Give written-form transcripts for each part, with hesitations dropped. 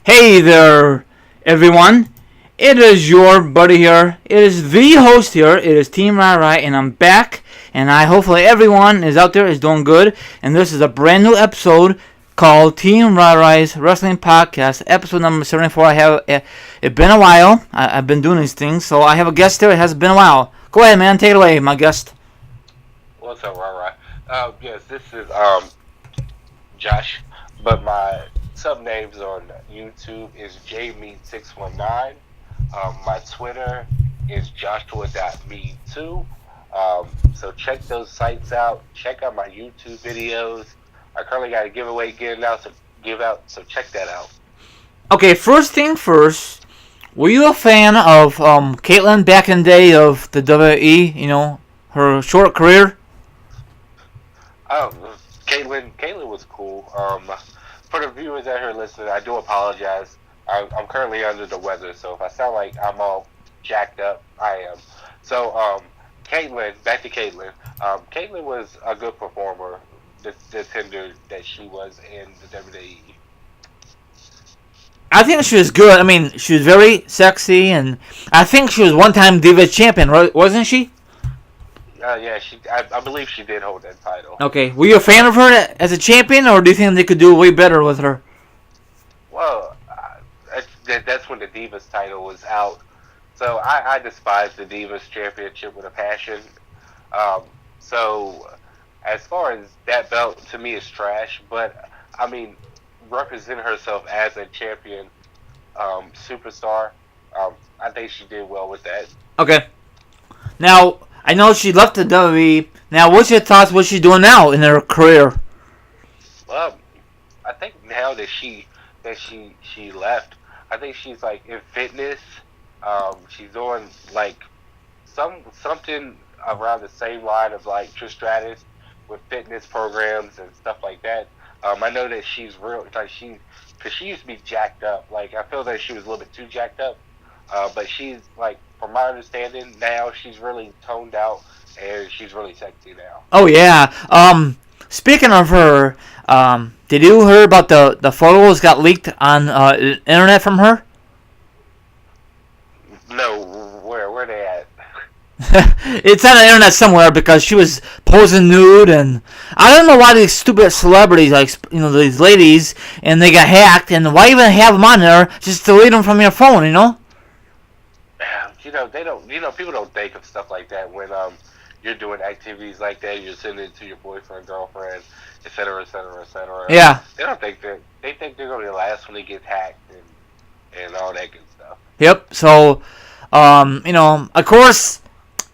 Hey there, everyone. It is your buddy here. It is the host here. It is teamryry, and I'm back. And I hopefully everyone is out there is doing good. And this is a brand new episode called Team Ryry's Wrestling Podcast, episode number 74. I have it been a while. I've been doing these things, so I have a guest here. It has been a while. Go ahead, man. Take it away, my guest. What's up, Rara? Yes, this is Josh, but my sub names on YouTube is jmeet619. My Twitter is joshua.me2. So check those sites out. Check out my YouTube videos. I currently got a giveaway getting out to give out, so check that out. Okay, first thing first. Were you a fan of Caitlyn back in the day of the WWE? You know, her short career. Um, Caitlyn was cool. For the viewers that are listening, I do apologize. I'm currently under the weather, so if I sound like I'm all jacked up, I am. So, back to Caitlyn. Caitlyn was a good performer, the tender that she was in the WWE. I think she was good. I mean, she was very sexy, and I think she was one-time Divas champion, wasn't she? Yeah, I believe she did hold that title. Okay, were you a fan of her as a champion, or do you think they could do way better with her? Well, that's when the Divas title was out. So I despise the Divas Championship with a passion. Um, so as far as that belt, to me, is trash. But I mean, representing herself as a champion, superstar, I think she did well with that. Okay. Now, I know she left the WWE. Now, what's your thoughts? What she's doing now in her career? Well, I think now that she left, I think she's like in fitness. She's doing like something around the same line of like Trish Stratus with fitness programs and stuff like that. I know that she's real like because she used to be jacked up. Like I feel that she was a little bit too jacked up. But she's like, from my understanding, now she's really toned out and she's really sexy now. Oh yeah. Speaking of her, did you hear about the photos got leaked on internet from her? No, where they at? It's on the internet somewhere because she was posing nude, and I don't know why these stupid celebrities, like these ladies, and they got hacked, and why even have them on there? Just delete them from your phone, you know? They don't. People don't think of stuff like that when you're doing activities like that. You're sending it to your boyfriend, girlfriend, etc., etc., etc. Yeah. They don't think that. They think they're gonna be the last when they get hacked and all that good stuff. Yep. So, of course,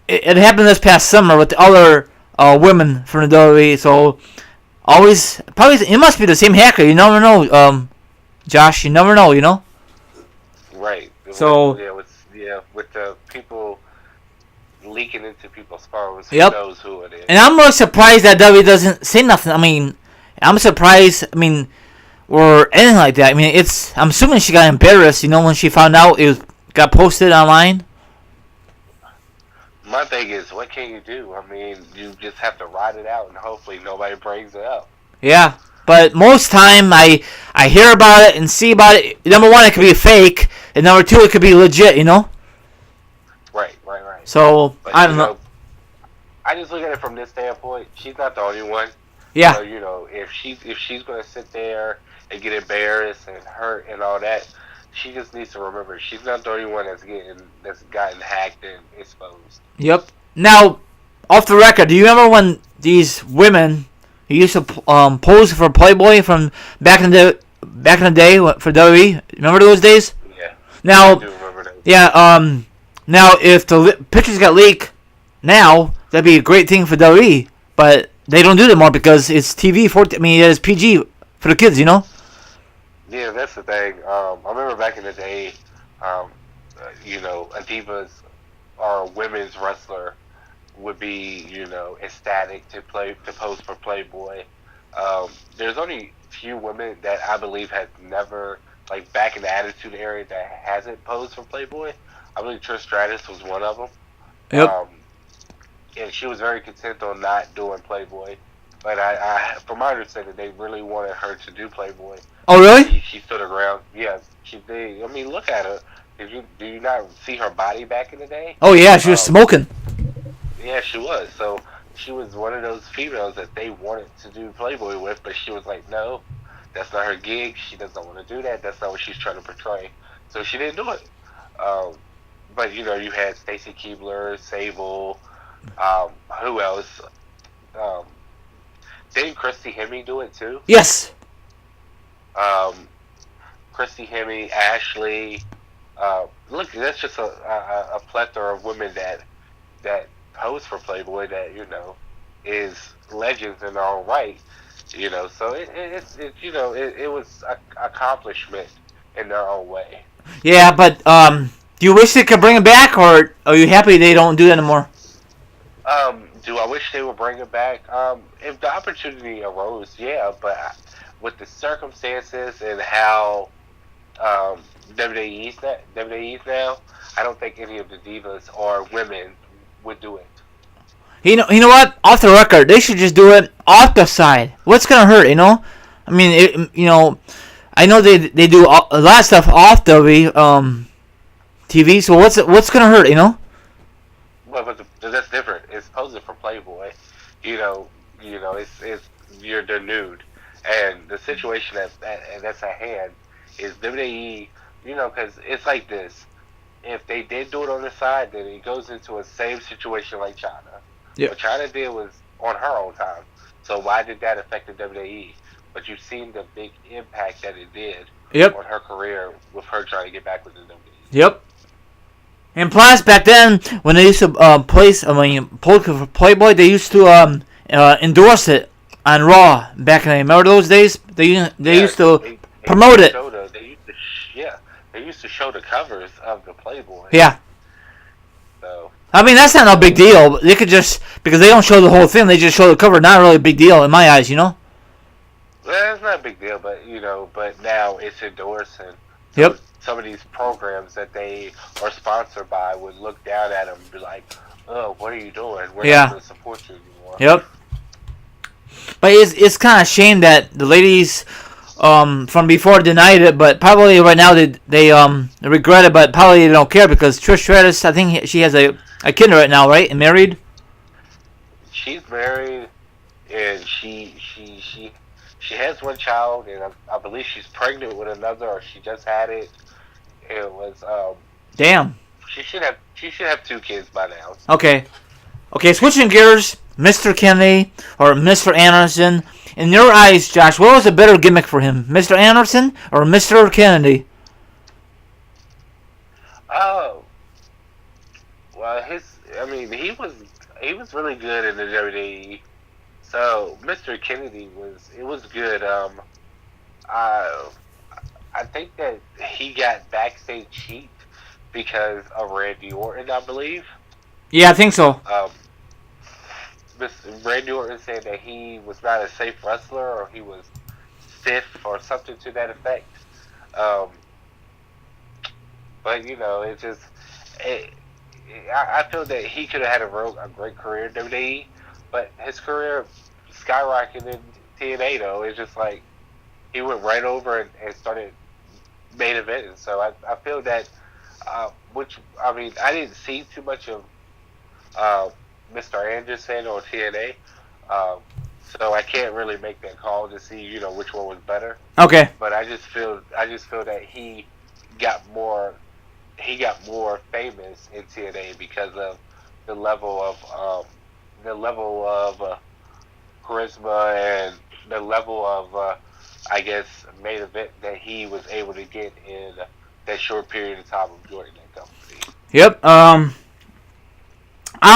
it happened this past summer with the other women from the WWE. So, always probably it must be the same hacker. You never know, Josh. You never know. You know. Right. So. With the people leaking into people's phones, Yep. who knows who it is. And I'm really surprised that WWE doesn't say nothing. I mean, I'm surprised. I mean, or anything like that. I mean, I'm assuming she got embarrassed. When she found out it got posted online. My thing is, what can you do? I mean, you just have to ride it out, and hopefully nobody brings it up. Yeah, but most time I hear about it and see about it. Number one, it could be fake, and number two, it could be legit. Right. So But, I don't know. I just look at it from this standpoint. She's not the only one. Yeah. So if she's gonna sit there and get embarrassed and hurt and all that, she just needs to remember she's not the only one that's gotten hacked and exposed. Yep. Now, off the record, do you remember when these women who used to pose for Playboy from back in the day for WWE? Remember those days? Yeah. Now, I do remember that. yeah. Now, if the pictures got leaked now, that'd be a great thing for WWE. But they don't do it anymore because it's TV. It's PG for the kids. Yeah, that's the thing. I remember back in the day, a divas or a women's wrestler would be, ecstatic to pose for Playboy. There's only few women that I believe has never, like back in the Attitude Era, that hasn't posed for Playboy. I believe Trish Stratus was one of them. Yep. And she was very content on not doing Playboy. But from my understanding, they really wanted her to do Playboy, Oh, but really? she stood her ground. Yeah, she did. I mean, look at her. Do you not see her body back in the day? Oh, yeah, she was Um, smoking. yeah, she was. So she was one of those females that they wanted to do Playboy with, but she was like, no, that's not her gig. She doesn't want to do that. That's not what she's trying to portray. So she didn't do it. Um, but you had Stacy Keebler, Sable. Who else? Um, didn't Christy Hemme do it too? Yes. Um, Christy Hemme, Ashley. Look, that's just a plethora of women that pose for Playboy that is legends in their own right. So it was a accomplishment in their own way. Yeah, but do you wish they could bring it back, or are you happy they don't do that anymore? Do I wish they would bring it back? If the opportunity arose, yeah, but with the circumstances and how WWE's now, I don't think any of the divas or women would do it. You know what? Off the record, they should just do it off the side. What's gonna hurt? I mean, I know they do a lot of stuff off the TV. So what's gonna hurt? That's different. It's posing for Playboy. You know, it's they're nude, and the situation that's at hand is WWE. Because it's like this. If they did do it on the side, then it goes into a same situation like China. Yeah. What China did was on her own time. So why did that affect the WWE? But you've seen the big impact that it did Yep. on her career with her trying to get back with the WWE. Yep. And plus, back then, when they used to Playboy, they used to endorse it on Raw back in the day. Remember those days? They used to promote it. They used to show the covers of the Playboy. Yeah. So I mean, that's not no big deal. They could just, because they don't show the whole thing, they just show the cover. Not really a big deal in my eyes, well, it's not a big deal, but now it's endorsed, and Yep. some of these programs that they are sponsored by would look down at them and be like, "Oh, what are you doing? We're not going to support you anymore." Yep. But it's kind of a shame that the ladies from before denied it, but probably right now they regret it, but probably they don't care because Trish Stratus, I think she has a kid right now, right? And married. She's married, and she has one child, and I believe she's pregnant with another, or she just had it. It was Damn. She should have two kids by now. Okay, switching gears, Mr. Kennedy or Mr. Anderson. In your eyes, Josh, what was a better gimmick for him, Mr. Anderson or Mr. Kennedy? Oh, well, he was really good in the WWE. So Mr. Kennedy was good. I think that he got backstage heat because of Randy Orton, I believe. Yeah, I think so. Randy Orton said that he was not a safe wrestler, or he was stiff, or something to that effect. But it just, I feel that he could have had a great career in WWE, but his career skyrocketed in TNA though. It's just like he went right over and started main eventing. So I feel that, I didn't see too much of Mr. Anderson or TNA, so I can't really make that call to see which one was better. Okay. But I just feel that he got more famous in TNA because of the level of charisma and the level of I guess main event that he was able to get in that short period of time of joining that company. Yep. I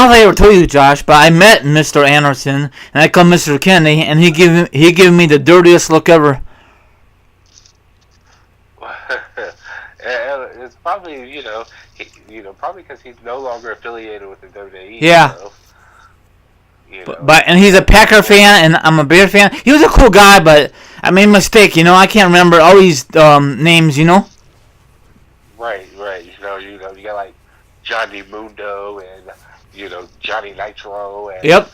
don't think I ever told you, Josh, but I met Mr. Anderson, and I called Mr. Kennedy, and he gave me the dirtiest look ever. It's probably probably because he's no longer affiliated with the WWE. Yeah. So, but and he's a Packer fan, and I'm a Bear fan. He was a cool guy, but I made a mistake. I can't remember all these names. Right. You got like Johnny Mundo and Johnny Nitro, and Yep.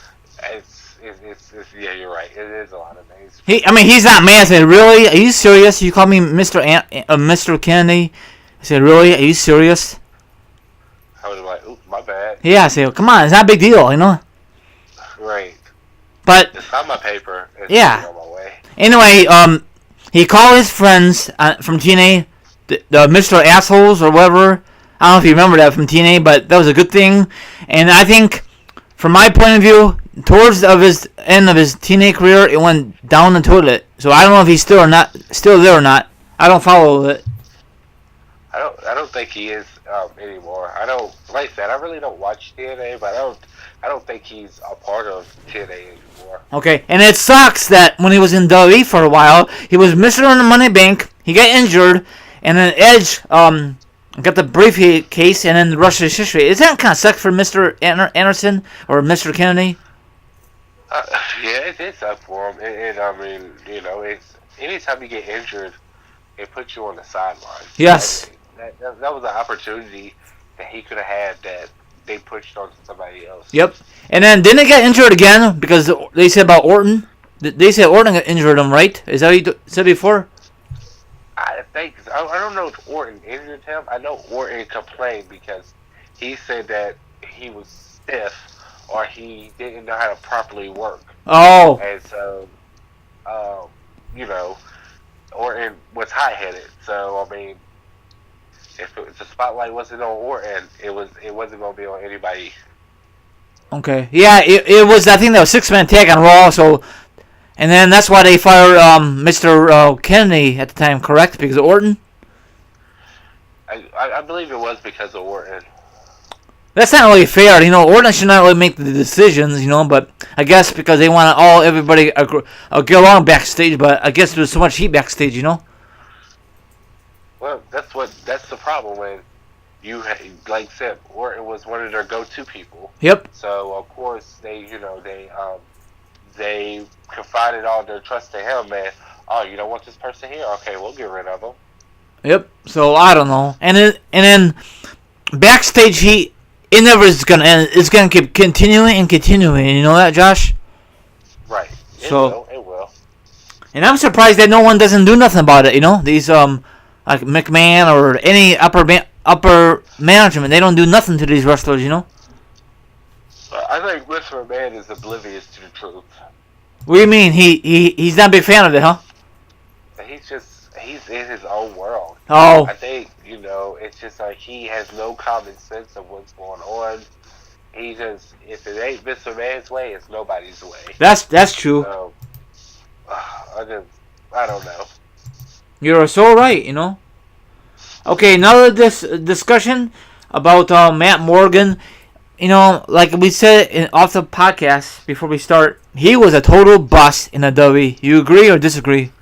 yeah, you're right. It is a lot of names. He's not mad. I said, really? Are you serious? You call me Mr. Kennedy? I said, really? Are you serious? I was like, oops, my bad. Yeah, I said, come on, it's not a big deal, you know? Right. But, Just sign my paper and yeah. on my way. Anyway, he called his friends from TNA, the Mr. Assholes or whatever. I don't know if you remember that from TNA, but that was a good thing. And I think, from my point of view, towards of his end of his TNA career, it went down the toilet. So I don't know if he's still there or not. I don't follow it. I don't think he is anymore. I don't like that. I really don't watch TNA, but I don't think he's a part of TNA anymore. Okay, and it sucks that when he was in WWE for a while, he was Mr. on the Money Bank. He got injured, and then Edge got the briefcase, and then the rest of his history. Is that kind of suck for Mr. Anderson or Mr. Kennedy? Yeah, it did suck for him. And I mean, you know, it's anytime you get injured, it puts you on the sidelines. Yes. That was an opportunity that he could have had that they pushed on somebody else. Yep. And then didn't he get injured again because they said about Orton? They said Orton got injured him, right? Is that what you said before? I think I don't know if Orton injured him. I know Orton complained because he said that he was stiff or he didn't know how to properly work. Oh. And so, you know, Orton was hot-headed. So I mean, if the spotlight wasn't on Orton, it wasn't gonna be on anybody. Okay. Yeah, it was. I think that was 6-man tag on Raw. So, and then that's why they fired Mr. Kennedy at the time, correct? Because of Orton. I believe it was because of Orton. That's not really fair. You know, Orton should not really make the decisions. You know, but I guess because they want everybody get along backstage. But I guess there's so much heat backstage. You know. Well, that's the problem when you like I said, Orton was one of their go-to people. Yep. So of course they confided all their trust to him, and you don't want this person here? Okay, we'll get rid of him. Yep. So I don't know, and then backstage heat, it never is gonna end. It's gonna keep continuing and continuing. You know that, Josh? Right. It will. And I'm surprised that no one doesn't do nothing about it. You know, these like McMahon or any upper management, they don't do nothing to these wrestlers, you know? I think Mr. McMahon is oblivious to the truth. What do you mean? He's not a big fan of it, huh? He's in his own world. Oh. I think, you know, it's just like he has no common sense of what's going on. He just, if it ain't Mr. McMahon's way, it's nobody's way. That's true. So, I don't know. You're so right, you know? Okay, another discussion about Matt Morgan. You know, like we said off the podcast before we start, he was a total bust in the WWE. You agree or disagree?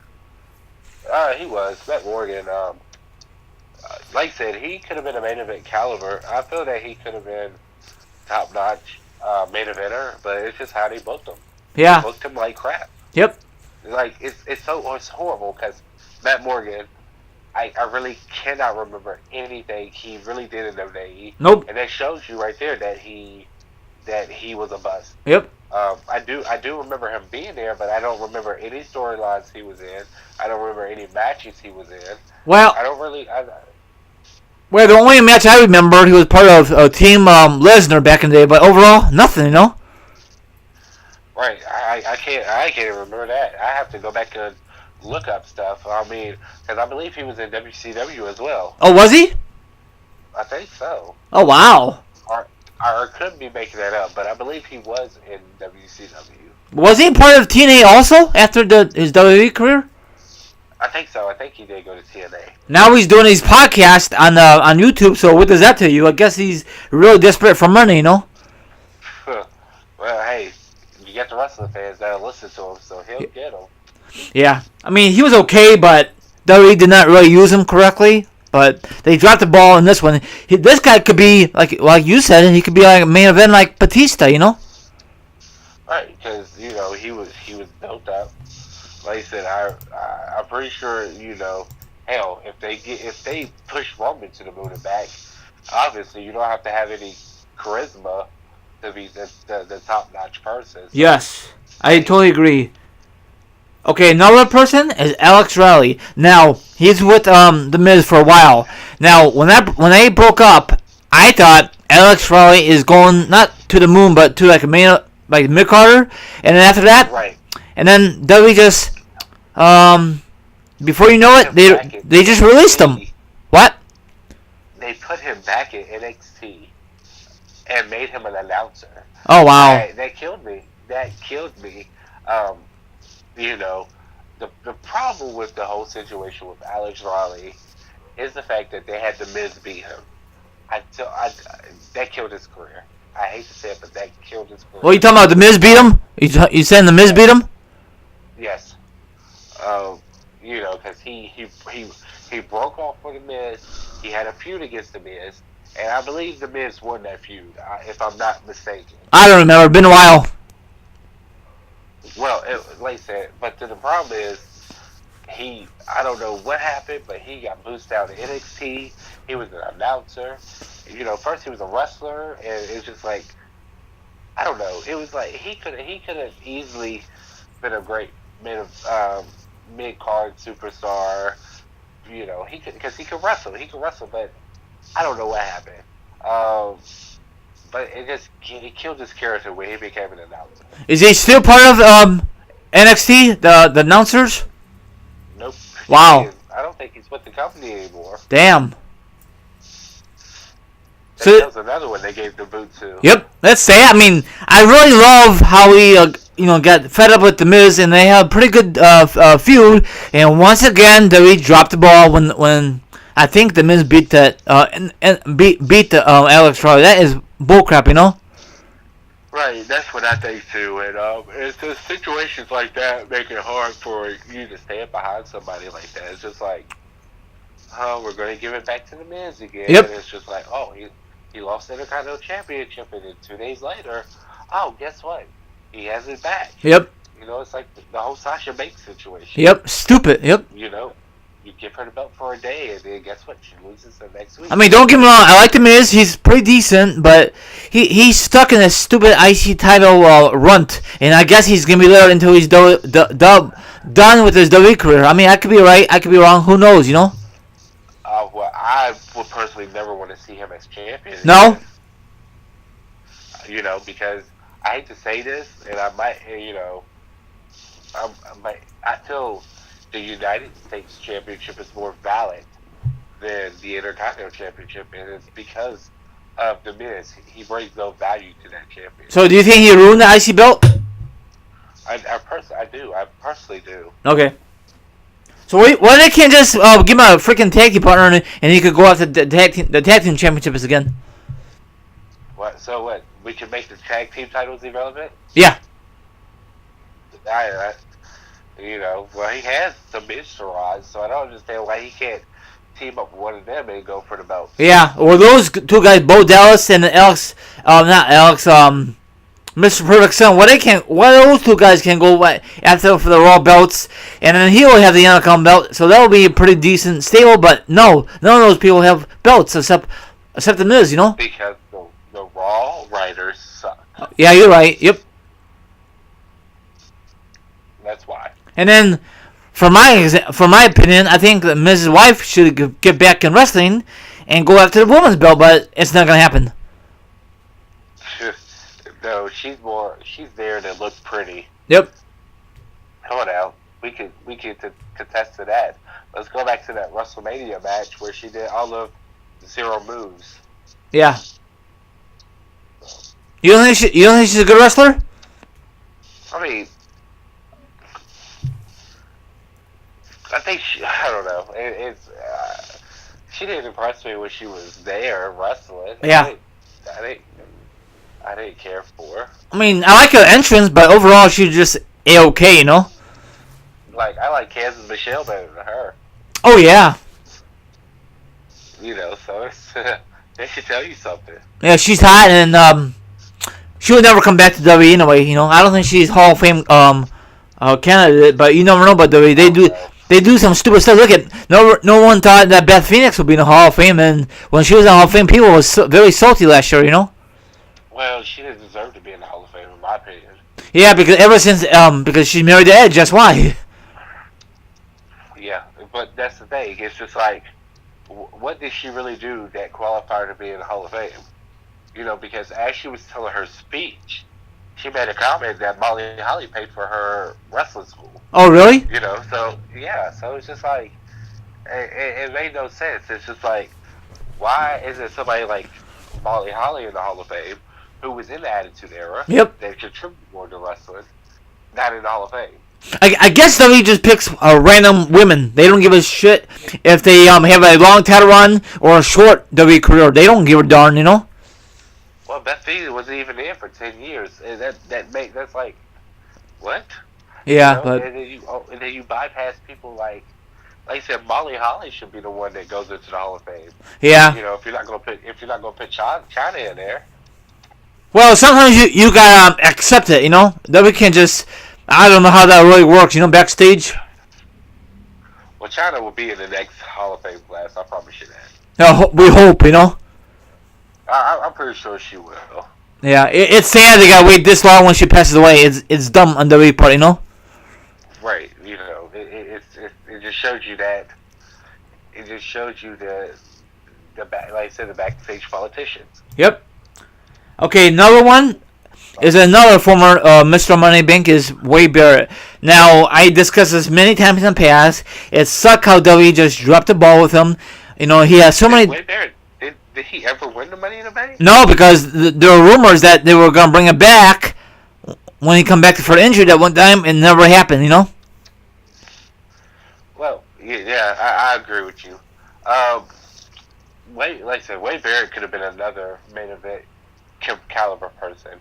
He was. Matt Morgan, like I said, he could have been a main event caliber. I feel that he could have been top-notch main eventer, but it's just how they booked him. Yeah. They booked him like crap. Yep. Like, it's horrible because Matt Morgan, I really cannot remember anything he really did in WWE. Nope. And that shows you right there that he was a bust. Yep. I do remember him being there, but I don't remember any storylines he was in. I don't remember any matches he was in. Well, I don't really. Well, the only match I remember, he was part of Team Lesnar back in the day, but overall, nothing, you know? Right. I can't even remember that. I have to go back and look up stuff. I mean, because I believe he was in WCW as well. Oh, was he? I think so. Oh, wow. Or could be making that up, but I believe he was in WCW. Was he part of TNA also after his WWE career? I think so. I think he did go to TNA. Now he's doing his podcast on YouTube, so what does that tell you? I guess he's really desperate for money, you know? Well, hey, you got the wrestling fans that'll listen to him, so he'll get them. Yeah. I mean, he was okay, but WWE did not really use him correctly. But they dropped the ball in this one. This guy could be, like you said, he could be like a main event like Batista, you know? Right, because, you know, he was built up. Like I said, I'm pretty sure, you know, hell, if they push Roman to the moon and back, obviously you don't have to have any charisma to be the top-notch person. So, yes. I totally agree. Okay, another person is Alex Riley. Now he's with the Miz for a while. Now when they broke up, I thought Alex Riley is going not to the moon but to like a main like mid Carter, and then after that, Right. and then WWE just before you know it, they just released him. What? They put him back in NXT and made him an announcer. Oh wow. That killed me. That killed me. You know, the problem with the whole situation with Alex Riley is the fact that they had the Miz beat him. That killed his career. I hate to say it, but that killed his career. What are you talking about? The Miz beat him? You saying the Miz beat him? Yes. You know, because he broke off with the Miz. He had a feud against the Miz, and I believe the Miz won that feud, if I'm not mistaken. I don't remember. Been a while. Well, like I said, but the problem is, I don't know what happened, but he got boosted out of NXT. He was an announcer. You know, first he was a wrestler, and it's just like, I don't know. It was like he could have easily been a great mid card superstar. You know, because he could wrestle. He could wrestle, but I don't know what happened. But it killed his character when he became an announcer. Is he still part of NXT, the announcers? Nope. Wow. I don't think he's with the company anymore. Damn. So that was another one they gave the boot to. Yep. Let's say. I mean, I really love how he got fed up with the Miz, and they had a pretty good feud. And once again, WWE dropped the ball when I think the Miz beat that beat the Alex Riley. That is bullcrap, you know. Right, that's what I think too, and it's just situations like that make it hard for you to stand behind somebody like that. It's just like, oh, we're going to give it back to the Miz again. Yep. And it's just like, oh, he lost the Intercontinental Championship, and then 2 days later, oh, guess what? He has it back. Yep. You know, it's like the whole Sasha Banks situation. Yep. Stupid. Yep. You know, you give her the belt for a day, and then guess what? She loses the next week. I mean, don't get me wrong. I like the Miz. He's pretty decent, but he's stuck in this stupid IC title runt, and I guess he's gonna be there until he's done with his WWE career. I mean, I could be right. I could be wrong. Who knows? You know. Well, I would personally never want to see him as champion. No. You know, because I hate to say this, and I might, I feel the United States Championship is more valid than the Intercontinental Championship, and it's because of the Miz. He brings no value to that championship. So, do you think he ruined the IC belt? I do. I personally do. Okay. So, why they can't just give him a freaking tag team partner and he could go after the tag team championships again? What? So what? We can make the tag team titles irrelevant? Yeah. Well, he has the Miztourage, so I don't understand why he can't team up with one of them and go for the belt. Yeah, or those two guys, Bo Dallas and Alex, Mr. Perfect Son. Why those two guys can go after for the Raw belts, and then he'll have the Intercom belt, so that'll be a pretty decent stable. But no, none of those people have belts except the Miz, you know. Because the Raw writers suck. Yeah, you're right. Yep. That's why. And then, for my opinion, I think that Miz's wife should get back in wrestling and go after the women's belt, but it's not gonna happen. No, she's there to look pretty. Yep. Come on now, we could contest to that. Let's go back to that WrestleMania match where she did all of 0 moves. Yeah. You don't think she's a good wrestler? I mean, I don't know. She didn't impress me when she was there wrestling. Yeah. I didn't care for her. I mean, I like her entrance, but overall she's just A-okay, you know? Like, I like Kansas Michelle better than her. Oh, yeah. You know, so it's, they should tell you something. Yeah, she's hot, and she would never come back to WWE anyway, you know? I don't think she's Hall of Fame candidate, but you never know about WWE. They do some stupid stuff. Look at no one thought that Beth Phoenix would be in the Hall of Fame, and when she was in the Hall of Fame, people was very salty last year, you know? Well, she didn't deserve to be in the Hall of Fame, in my opinion. Yeah, because ever since because she married the Edge, that's why. Yeah, but that's the thing. It's just like, what did she really do that qualified her to be in the Hall of Fame? Because as she was telling her speech, she made a comment that Molly Holly paid for her wrestling school. Oh, really? So yeah, so it's just like it made no sense. It's just like, why isn't somebody like Molly Holly in the Hall of Fame, who was in the Attitude Era, Yep. that contributed more to wrestling, not in the Hall of Fame? I guess WWE just picks random women. They don't give a shit if they have a long title run or a short WWE career. They don't give a darn. Well, Beth Phoenix wasn't even in for 10 years, and that's like, what? Yeah, but And then you bypass people like I said, Molly Holly should be the one that goes into the Hall of Fame. yeah. If you're not gonna put China in there. Well, sometimes you gotta accept it. WWE can't just. I don't know how that really works. Backstage. Well, China will be in the next Hall of Fame class. I promise you that. No, we hope. I'm pretty sure she will. Yeah, it's sad they gotta wait this long when she passes away. It's dumb on WWE part. Right. It just shows you that. It just shows you the back, like I said, the backstage politicians. Yep. Okay, another one is another former Mr. Moneybank is Wade Barrett. Now, I discussed this many times in the past. It sucked how WWE just dropped the ball with him. He has so many. Wade Barrett, did he ever win the Money in the Bank? No, because there were rumors that they were going to bring him back when he come back for injury that one time. It never happened. Well, yeah, I agree with you. Like I said, Wade Barrett could have been another main event caliber person.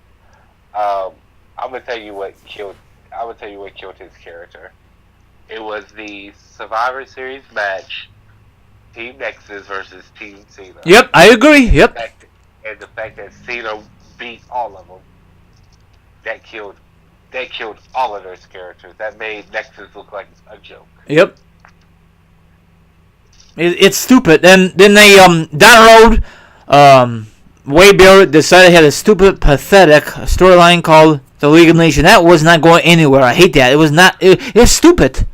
I'm gonna tell you what killed. I'm gonna tell you what killed his character. It was the Survivor Series match, Team Nexus versus Team Cena. Yep, I agree. Yep. And the fact that Cena beat all of them, that killed all of those characters. That made Nexus look like a joke. Yep. It's stupid. And then they down the road, Wade Barrett decided he had a stupid, pathetic storyline called the League of Nations. That was not going anywhere. I hate that. It was not. It's stupid.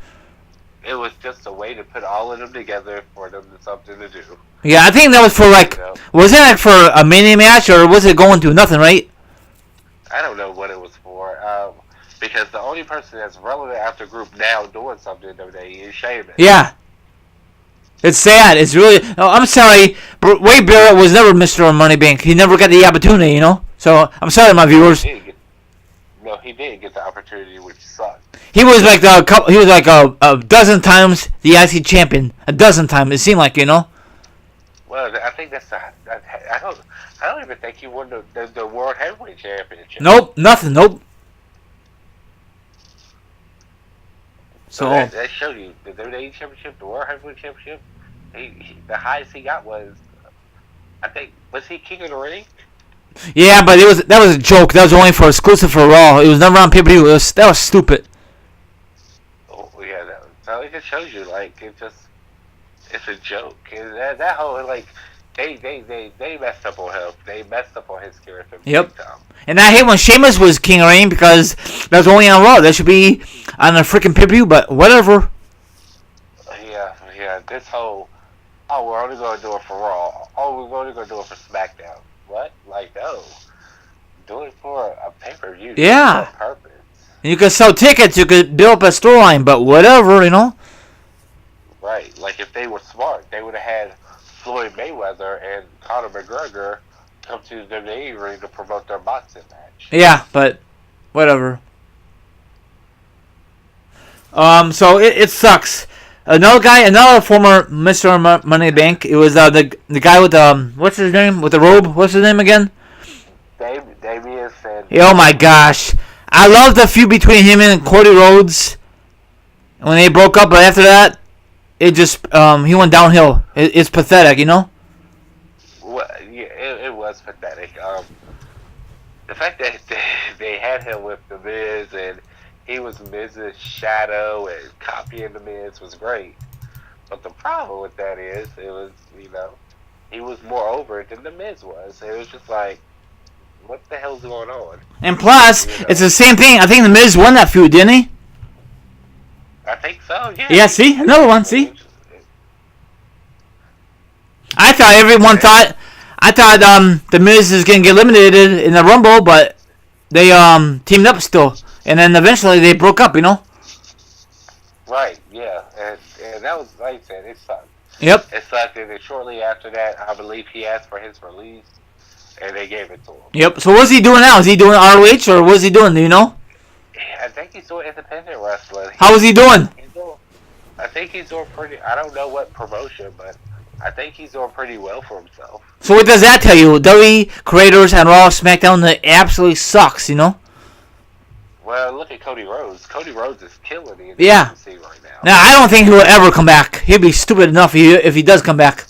It was just a way to put all of them together for them to something to do. Yeah, I think that was for was it for a mini match or was it going to nothing, right? I don't know what it was for. Because the only person that's relevant after group now doing something in WWE is Sheamus. Yeah. It's sad. It's really. Oh, I'm sorry. Wade Barrett was never Mr. Moneybank. He never got the opportunity, So I'm sorry, my viewers. He did get the opportunity, which sucked. He was like a dozen times the IC champion. A dozen times. It seemed like. Well, I think that's I don't even think he won the World Heavyweight Championship. Nope. Nothing. Nope. So that showed you the WWE Championship, the World Heavyweight Championship. The highest he got was, I think, was he King of the Ring? Yeah, but that was a joke. That was only for exclusive for Raw. It was never on pay-per-view. That was stupid. Oh yeah, so it just shows you it's a joke. And that whole they messed up on him. They messed up on his character. Yep. And I hate when Sheamus was King of the Ring because that was only on Raw. That should be on a freaking pay-per-view, but whatever. Yeah. This whole, we're only going to do it for Raw. We're only going to do it for SmackDown. What? No. Do it for a pay-per-view. Yeah. For a purpose. You could sell tickets. You could build up a storyline, but whatever, Right. If they were smart, they would have had Floyd Mayweather and Conor McGregor come to the WWE ring to promote their boxing match. Yeah, but whatever. So it sucks. Another former Mr. Moneybank. It was the guy with what's his name with the robe? What's his name again? Damian said. Oh my gosh, I love the feud between him and Cody Rhodes when they broke up, but after that, it just he went downhill. It's pathetic, Well, yeah, it was pathetic. The fact that they had him with the Miz and he was Miz's shadow and copying the Miz was great. But the problem with that is, it was, he was more over it than the Miz was. It was just like, what the hell's going on? And plus, You know, it's the same thing. I think the Miz won that feud, didn't he? I think so. Yeah. Yeah. See, another one. See, I thought everyone thought. I thought the Miz is gonna get eliminated in the Rumble, but they teamed up still, and then eventually they broke up. You know. Right. Yeah. And that was like I said, it sucked. Yep. It sucked, and then shortly after that, I believe he asked for his release, and they gave it to him. Yep. So what's he doing now? Is he doing ROH or what's he doing? Do you know? I think he's doing independent wrestling. How is he doing? I think he's doing pretty. I don't know what promotion, but I think he's doing pretty well for himself. So what does that tell you? WWE creators and Raw, SmackDown, that absolutely sucks. You know. Well, look at Cody Rhodes. Cody Rhodes is killing the Yeah. scene right now. Now I don't think he will ever come back. He'd be stupid enough if he does come back.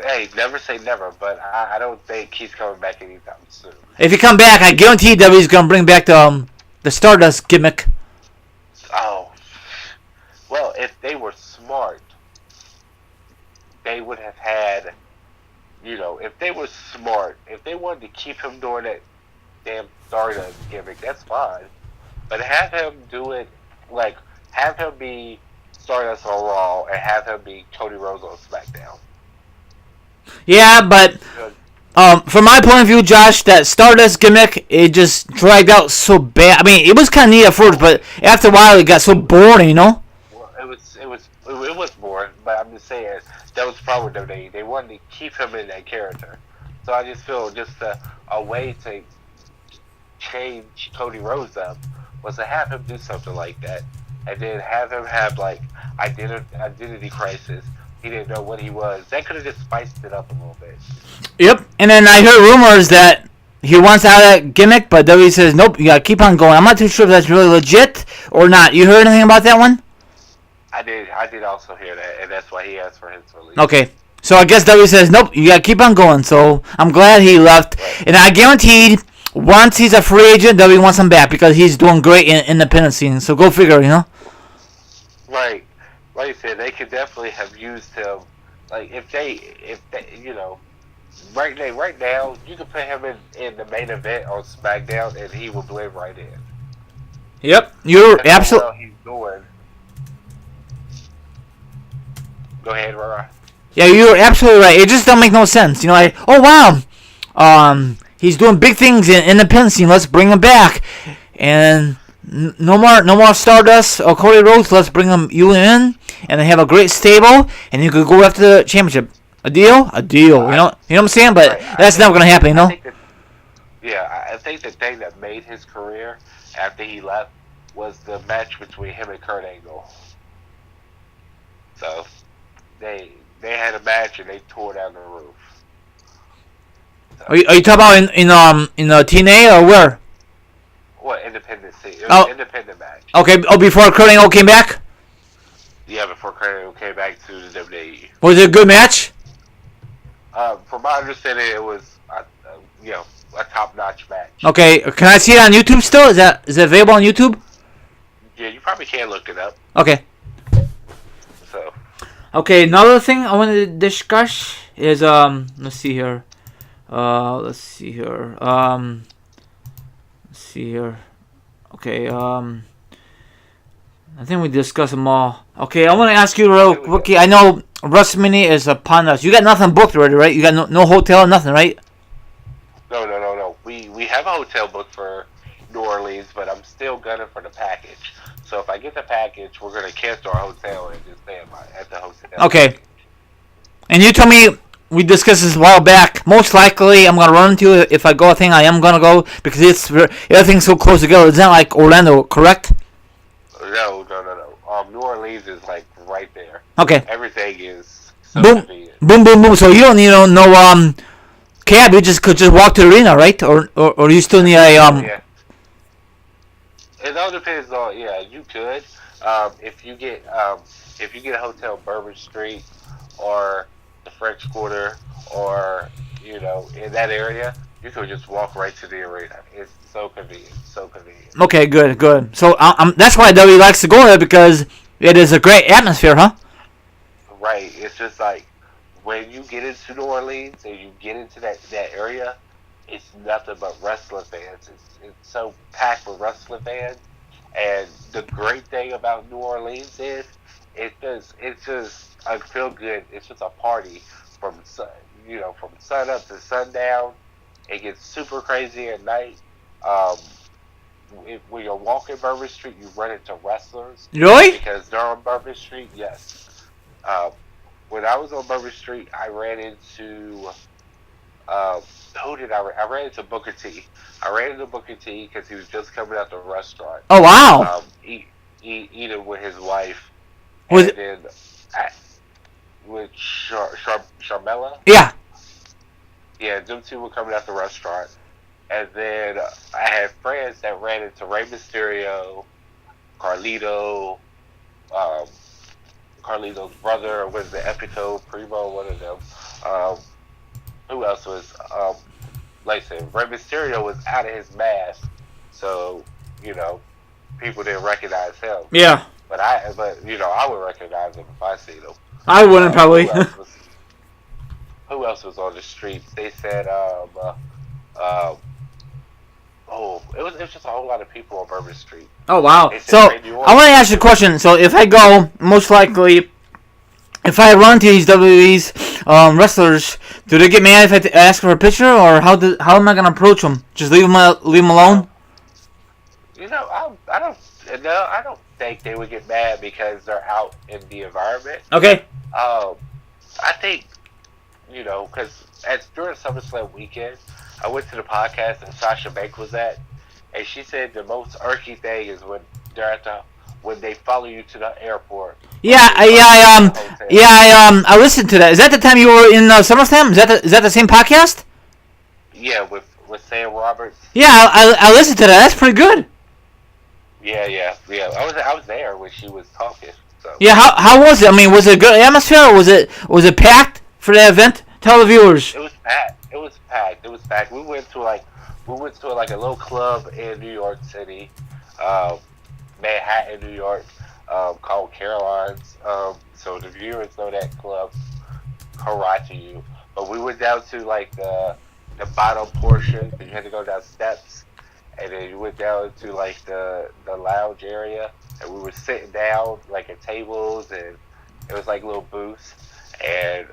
Hey, never say never, but I don't think he's coming back anytime soon. If he come back, I guarantee WWE's gonna bring back the Stardust gimmick. Oh, well, if they were smart, they would have had, if they were smart, if they wanted to keep him doing that damn Stardust gimmick, that's fine. But have him do it, have him be Stardust on Raw and have him be Cody Rhodes on SmackDown. Yeah, but from my point of view, Josh, that Stardust gimmick, it just dragged out so bad. I mean, it was kind of neat at first, but after a while, it got so boring, you know? Well, it was boring, but I'm just saying that was the problem with them. They wanted to keep him in that character. So I just feel just a way to change Cody Rhodes up was to have him do something like that, and then have him have identity crisis. He didn't know what he was. That could have just spiced it up a little bit. Yep. And then I heard rumors that he wants out of that gimmick, but WWE says, nope, you gotta keep on going. I'm not too sure if that's really legit or not. You heard anything about that one? I did also hear that, and that's why he asked for his release. Okay. So I guess WWE says, nope, you gotta keep on going. So I'm glad he left. Right. And I guaranteed once he's a free agent, WWE wants him back because he's doing great in independent scene. So go figure, you know? Right. Like I said, they could definitely have used him. Like if they right now, you could put him in the main event on SmackDown, and he will blend right in. Yep, you're absolutely. Well, he's doing. Go ahead, Rara. Yeah, you're absolutely right. It just don't make no sense. You know, he's doing big things in independent scene. Let's bring him back, and. No more Stardust or Cody Rhodes. Let's bring you in, and they have a great stable, and you could go after the championship. A deal. You know what I'm saying? But that's never gonna happen. You know. I think the thing that made his career after he left was the match between him and Kurt Angle. So they had a match and they tore down the roof. So, are you talking about in TNA or where? What, independent scene? It was an independent match. Okay. Oh, before Kurt Angle came back? Yeah, before Kurt Angle came back to the WWE. Was it a good match? From my understanding, it was a top-notch match. Okay. Can I see it on YouTube still? Is it available on YouTube? Yeah, you probably can look it up. Okay. So. Okay, another thing I wanted to discuss is let's see here. Okay, I think we discussed them all. Okay, I want to ask you real quick. I know WrestleMania is upon us. You got nothing booked already, right? You got no hotel, nothing, right? No. We have a hotel booked for New Orleans, but I'm still gunning for the package. So if I get the package, we're going to cancel our hotel and just stay at the hotel. Okay. And you told me, we discussed this a while back, most likely I'm going to run into you. If I go, I think I am going to go because everything's so close together. It's not like Orlando, correct? No. New Orleans is like right there. Okay. Everything is so boom, convenient. Boom. So you don't need no cab. You could just walk to the arena, right? Or you still need a Yeah. It all depends on you could if you get a hotel Bourbon Street or the French Quarter or in that area, you could just walk right to the arena. It's so convenient. Okay, good. So that's why WWE likes to go there because it is a great atmosphere, huh? Right. It's just like when you get into New Orleans and you get into that area, it's nothing but wrestling fans. It's so packed with wrestling fans. And the great thing about New Orleans is it's just a feel good. It's just a party from from sun up to sundown. It gets super crazy at night. Um, when you're walking Bourbon Street, you run into wrestlers Really? because they're on Bourbon Street. Yes. Um, when I was on Bourbon Street, I ran into um, who did I ran into Booker T. I ran into Booker T because he was just coming out the restaurant, Oh wow. eating with his wife, Was and it? then I, with Charmella. Yeah. Yeah, them two were coming out the restaurant, and then I had friends that ran into Rey Mysterio, Carlito, um, Carlito's brother was the Epico Primo, one of them. Um, who else was? Like I said, Rey Mysterio was out of his mask, so you know people didn't recognize him. Yeah. But I would recognize him if I seen him. I wouldn't probably. Who else was on the streets? They said uh, oh, it was just a whole lot of people on Bourbon Street. Oh wow. They said So Randy I Orton. want to ask you a question. So if I go, most likely, if I run to these WWE's wrestlers, do they get mad if I ask for a picture, or how am I gonna approach them? Just leave them alone? I don't no, I don't think they would get mad because they're out in the environment. Okay. Um, I think because during SummerSlam weekend, I went to the podcast that Sasha Banks was at, and she said the most irky thing is they're at the when they follow you to the airport. Yeah, I listened to that. Is that the time you were in SummerSlam? Is that the same podcast? Yeah, with Sam Roberts. Yeah, I listened to that. That's pretty good. Yeah. I was there when she was talking. So Yeah, how was it? I mean, was it a good atmosphere, or was it packed for the event? Tell the viewers. it was packed. It was packed. We went to a little club in New York City, um, Manhattan, New York, called Caroline's. So the viewers know that club. Hurrah to you! But we went down to like the bottom portion. You had to go down steps, and then you went down to like the lounge area, and we were sitting down like at tables, and it was like little booths, and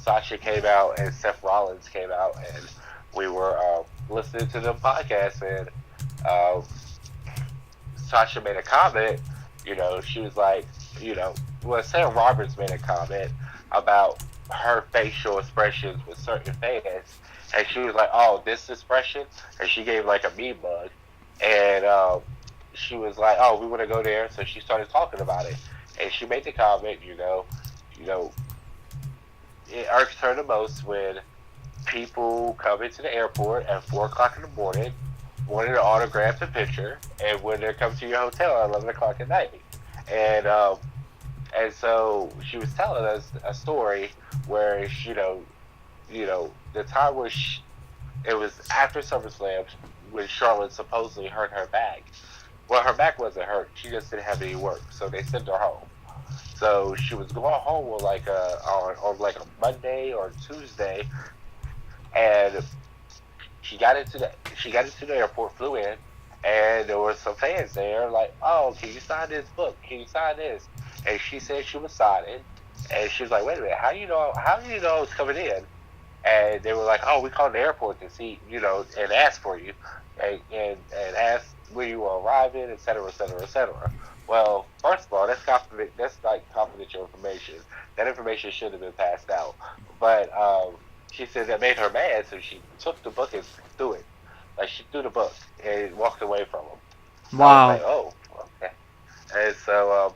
Sasha came out and Seth Rollins came out, and we were listening to the podcast, and uh, Sasha made a comment. She was like, well, Sam Roberts made a comment about her facial expressions with certain fans, and she was like, "Oh, this expression," and she gave like a me bug, and she was like, "Oh, we want to go there," so she started talking about it, and she made the comment, you know, it irks her the most when people come into the airport at 4 o'clock in the morning, wanting to autograph the picture, and when they come to your hotel at 11 o'clock at night, and so she was telling us a story where the time where it was after SummerSlam when Charlotte supposedly hurt her back. Well, her back wasn't hurt; she just didn't have any work, so they sent her home. So she was going home on like a Monday or Tuesday, and she got into the airport, flew in, and there were some fans there like, "Oh, can you sign this book? Can you sign this?" And she said she was signing, and she was like, "Wait a minute, how do you know? How do you know it's coming in?" And they were like, "Oh, we called the airport to see, and ask for you, and ask where you were arriving, et cetera, et cetera, et cetera." Well, first of all, that's like confidential information. That information should have been passed out. But she said that made her mad, so she took the book and threw it. Like she threw the book and walked away from him. I was Wow. like, oh, okay. And so,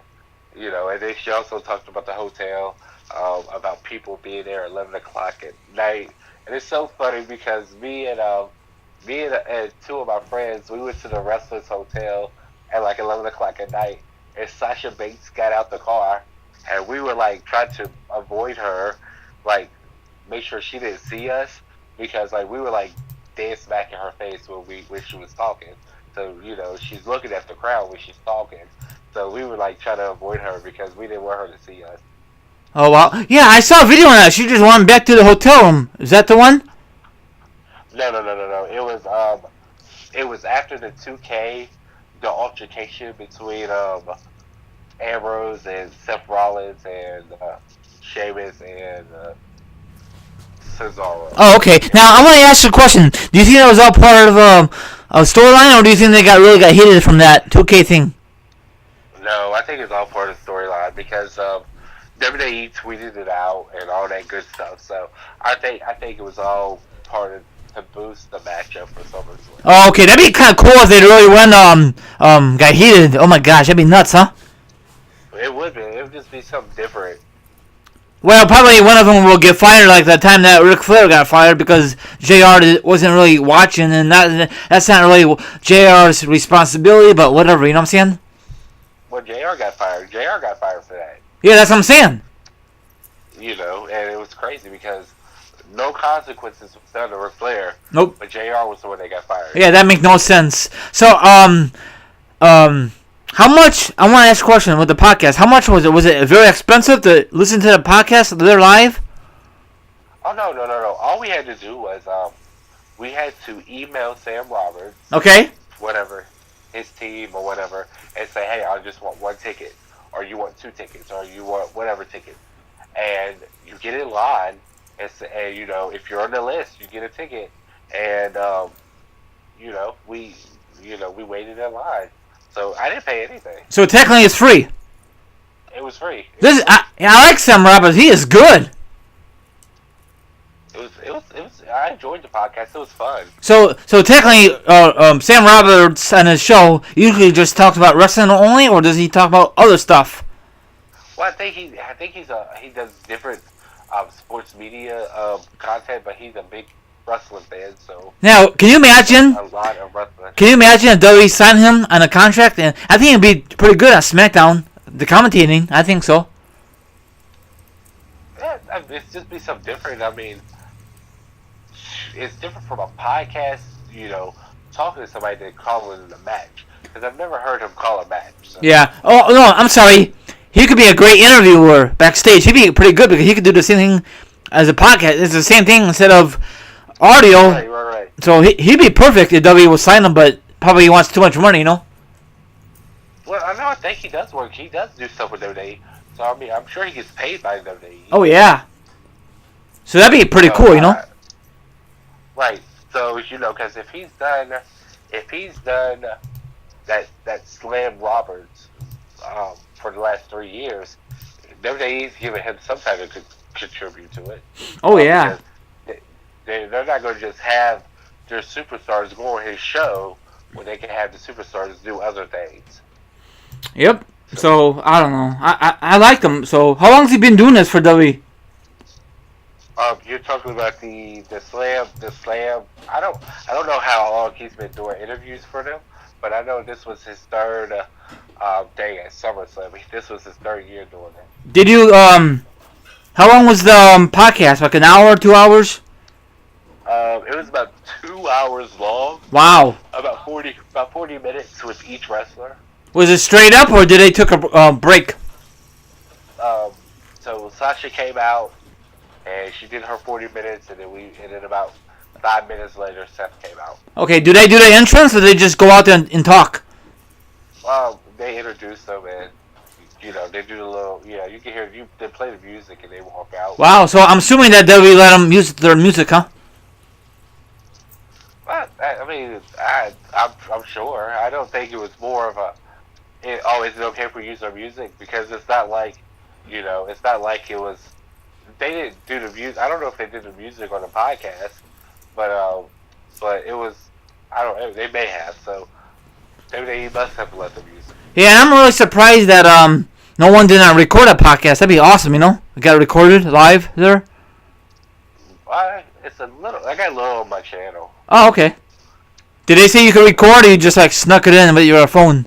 and then she also talked about the hotel, about people being there at 11 o'clock at night. And it's so funny because me and two of my friends, we went to the wrestlers hotel at like 11 o'clock at night, and Sasha Banks got out the car, and we were like trying to avoid her, like make sure she didn't see us, because like we were like dead smack in her face when she was talking. So she's looking at the crowd when she's talking. So we were like trying to avoid her because we didn't want her to see us. Oh wow. Yeah, I saw a video on that. She just went back to the hotel room. Is that the one? No. It was after the 2K, the altercation between Ambrose and Seth Rollins and Sheamus and Cesaro. Oh, okay. Now I want to ask you a question. Do you think that was all part of a storyline, or do you think they really got heated from that 2K thing? No, I think it's all part of the storyline because WWE tweeted it out and all that good stuff. So I think it was all part of to boost the matchup for SummerSlam. Oh, okay. That'd be kind of cool if they really went got heated. Oh my gosh, that'd be nuts, huh? It would be. It would just be something different. Well, probably one of them will get fired, like the time that Ric Flair got fired because JR wasn't really watching, and that's not really JR's responsibility. But whatever, you know what I'm saying? When JR got fired, JR got fired for that. Yeah, that's what I'm saying. You know, and it was crazy because no consequences was done to Ric Flair. Nope. But JR was the one that got fired. Yeah, that makes no sense. So, how much? I want to ask a question with the podcast. How much was it? Was it very expensive to listen to the podcast? They're live. Oh no! All we had to do was we had to email Sam Roberts. Okay. Whatever, his team or whatever, and say, hey, I just want one ticket, or you want two tickets, or you want whatever ticket, and you get in line, and you know, if you're on the list, you get a ticket, and we waited in line, so I didn't pay anything. So technically, it's free. It was free. I like Sam Roberts. He is good. It was. I enjoyed the podcast. It was fun. So technically, Sam Roberts on his show usually just talks about wrestling only, or does he talk about other stuff? Well, I think he does different sports media content, but he's a big wrestling fan. So now, can you imagine? A lot of wrestling. Can you imagine if WWE signed him on a contract? And I think he'd be pretty good at SmackDown, the commentating. I think so. Yeah, it's just be something different. I mean, it's different from a podcast, you know, talking to somebody than calling it a match. Because I've never heard him call a match. So. Yeah. Oh, no, I'm sorry. He could be a great interviewer backstage. He'd be pretty good because he could do the same thing as a podcast. It's the same thing instead of audio. Right. So he'd be perfect if WWE would sign him, but probably he wants too much money, you know? Well, I think he does work. He does do stuff with WWE. So, I mean, I'm sure he gets paid by WWE. Oh, yeah. So that'd be pretty cool, you know? Right. So, you know, because if he's done that Slam Roberts for the last 3 years, WWE's giving him some type of contribute to it. Oh, yeah. They're not going to just have their superstars go on his show when they can have the superstars do other things. Yep. So, I don't know. I like him. So, how long has he been doing this for WWE? You're talking about the slam. I don't know how long he's been doing interviews for them, but I know this was his third day at SummerSlam. This was his third year doing it. Did you how long was the podcast? Like an hour, 2 hours? It was about 2 hours long. Wow. About 40 minutes with each wrestler. Was it straight up, or did they took a break? So Sasha came out, and she did her 40 minutes, and then about 5 minutes later, Seth came out. Okay, do they do the entrance, or they just go out there and talk? They introduce them, and you know, they do the little, you can hear they play the music, and they walk out. Wow, so I'm assuming that they let them use their music, huh? Well, I mean, I'm sure. I don't think it was more of a, is it okay if we use our music? Because it's not like, it's not like it was. They didn't do the music. I don't know if they did the music on the podcast, but it was. I don't know. They may have. So they must have let them use it. Yeah, I'm really surprised that no one did not record a podcast. That'd be awesome, We got it recorded live there. It's a little. I got a little on my channel. Oh, okay. Did they say you could record, or you just like snuck it in with your phone?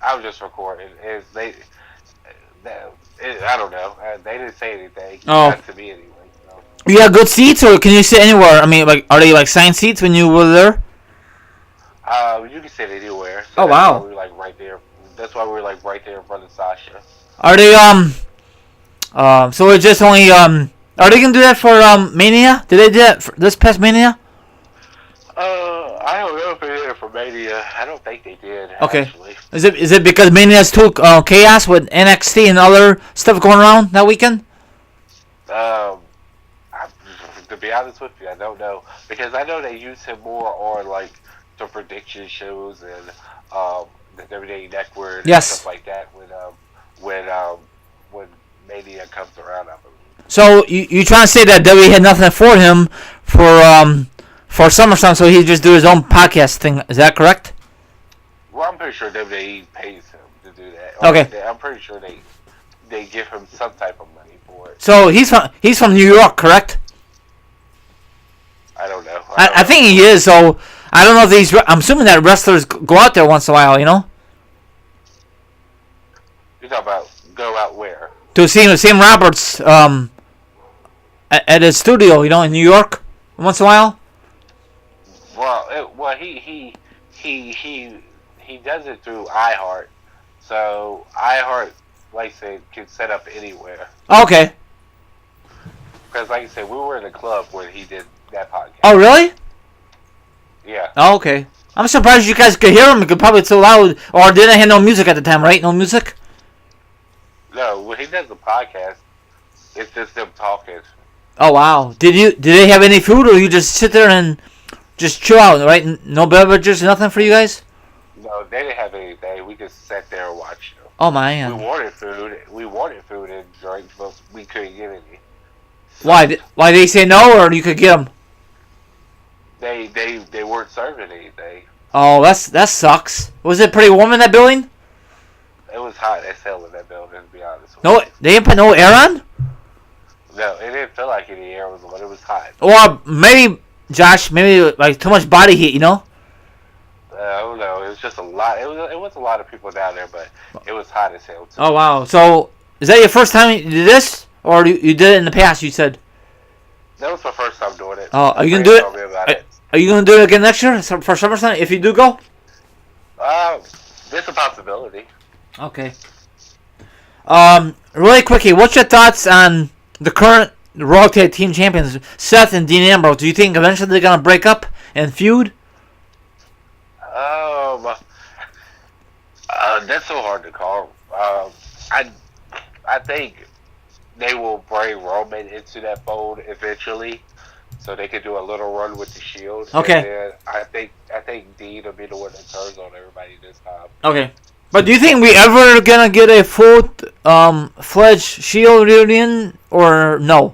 I was just recording. I don't know. They didn't say anything. Oh. Not to me anyway. So. You got good seats, or can you sit anywhere? I mean, like, are they like signed seats when you were there? You can sit anywhere. So wow. We were like right there. That's why we were like right there in front of Sasha. Are they so it's just only Are they gonna do that for Mania? Did they do that for this past Mania? it for Mania. I don't think they did. Okay. Actually. Is it because Mania's too chaos with NXT and other stuff going around that weekend? Um, I, to be honest with you, I don't know because I know they use him more on like the prediction shows and the WWE Network and Yes. stuff like that when um when Mania comes around. I believe. So you trying to say that WWE had nothing for him for SummerSlam, so he just do his own podcast thing? Is that correct? Well, I'm pretty sure WWE pays him to do that. Okay. I'm pretty sure they give him some type of money for it. So he's from New York, correct? I don't know. I think he is. So I don't know if these. I'm assuming that wrestlers go out there once in a while. You know. You're talking about go out where? To see Sam Roberts at his studio, you know, in New York, once in a while. Well, he does it through iHeart, so iHeart, like I said, can set up anywhere. Okay. Because, like I said, we were in a club when he did that podcast. Oh, really? Yeah. Oh, okay. I'm surprised you guys could hear him. It could probably so loud, or didn't have no music at the time, right? No music. No, when he does the podcast, it's just them talking. Oh wow! Did they have any food, or you just sit there and just chill out, right? No beverages, nothing for you guys. No, they didn't have anything. We just sat there and watched them. Oh man! We wanted food. We wanted food and drink, but we couldn't get any. So Why? Why they say no, or you could get them? They weren't serving anything. Oh, that sucks. Was it pretty warm in that building? It was hot as hell in that building, to be honest with No, you. they didn't put no air on. No, it didn't feel like any air was on. It was hot. Or maybe, Josh, maybe like too much body heat, you know? I don't know. It was just a lot. It was a lot of people down there, but it was hot as hell too. Oh wow! So is that your first time you did this, or you did it in the past? You said. That was my first time doing it. Oh, are you gonna My do friend told me about it? Are you gonna do it again next year for SummerSlam if you do go? There's a possibility. Okay. Really quickly, what's your thoughts on the current Raw Tag Team Champions, Seth and Dean Ambrose? Do you think eventually they're gonna break up and feud? That's so hard to call. I think they will bring Roman into that fold eventually, so they could do a little run with the Shield. Okay. And then I think Dean will be the one that turns on everybody this time. Okay. But do you think we ever gonna get a full fledged Shield reunion or no?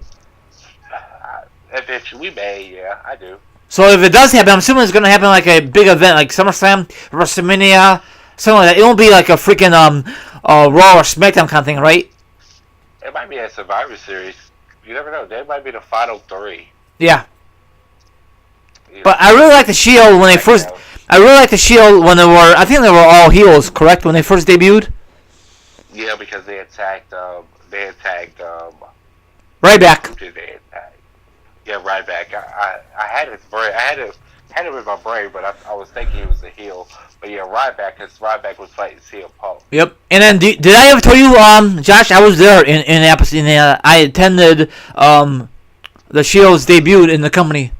Eventually, we may. Yeah, I do. So if it does happen, I'm assuming it's gonna happen like a big event, like SummerSlam, WrestleMania, something like that. It won't be like a freaking Raw or SmackDown kind of thing, right? It might be a Survivor Series. You never know. That might be the final three. Yeah. You But know, I really like the Shield when they first. I really like the Shield when they were. I think they were all heels, correct? When they first debuted. Yeah, because they attacked. Right back. Who did they attack? Yeah, right back. I had his brain. I had it in my brain, but I was thinking he was a heel. But yeah, Ryback, because Ryback was fighting CM Punk. Yep. And then did I ever tell you, Josh? I was there in the episode. I attended the Shield's debut in the company.